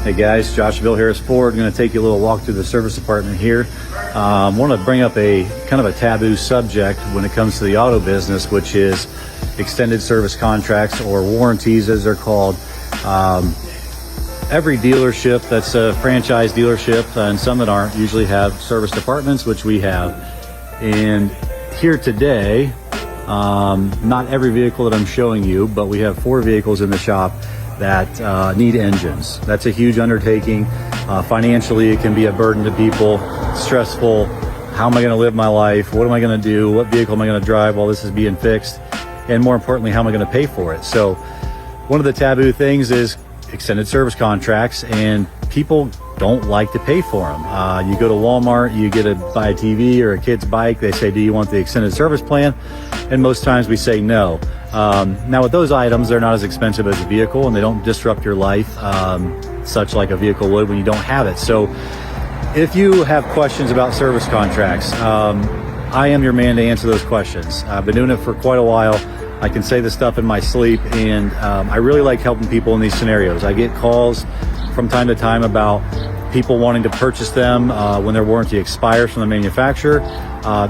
Hey guys, Josh Bill Harris Ford. I'm going to take you a little walk through the service department here. I want to bring up a kind of a taboo subject when it comes to the auto business, which is extended service contracts, or warranties as they're called. Every dealership that's a franchise dealership, and some that aren't, usually have service departments, which we have. And here today, not every vehicle that I'm showing you, but we have 4 vehicles in the shop that need engines. That's a huge undertaking. Financially, it can be a burden to people, stressful. How am I going to live my life? What am I going to do? What vehicle am I going to drive while this is being fixed? And more importantly, how am I going to pay for it? So one of the taboo things is extended service contracts, and people don't like to pay for them. You go to Walmart, you buy a TV or a kid's bike, they say, do you want the extended service plan? And most times we say no. Now with those items, they're not as expensive as a vehicle, and they don't disrupt your life such like a vehicle would when you don't have it. So if you have questions about service contracts, I am your man to answer those questions. I've been doing it for quite a while. I can say this stuff in my sleep, and I really like helping people in these scenarios. I get calls from time to time about people wanting to purchase them when their warranty expires from the manufacturer.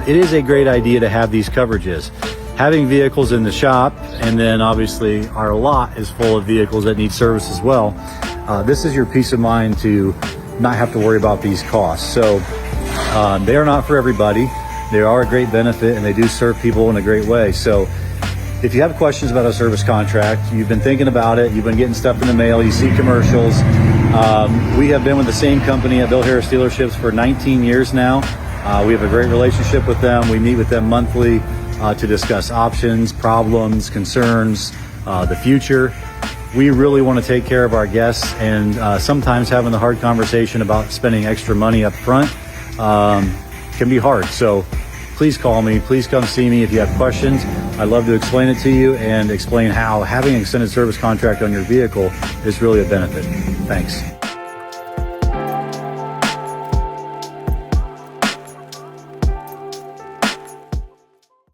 It is a great idea to have these coverages. Having vehicles in the shop, and then obviously our lot is full of vehicles that need service as well. This is your peace of mind to not have to worry about these costs. So they are not for everybody. They are a great benefit, and they do serve people in a great way. So if you have questions about a service contract, you've been thinking about it, you've been getting stuff in the mail, you see commercials. We have been with the same company at Bill Harris Dealerships for 19 years now. We have a great relationship with them. We meet with them monthly to discuss options, problems, concerns, the future. We really want to take care of our guests, and sometimes having the hard conversation about spending extra money up front can be hard. So please call me, please come see me if you have questions. I'd love to explain it to you and explain how having an extended service contract on your vehicle is really a benefit. Thanks.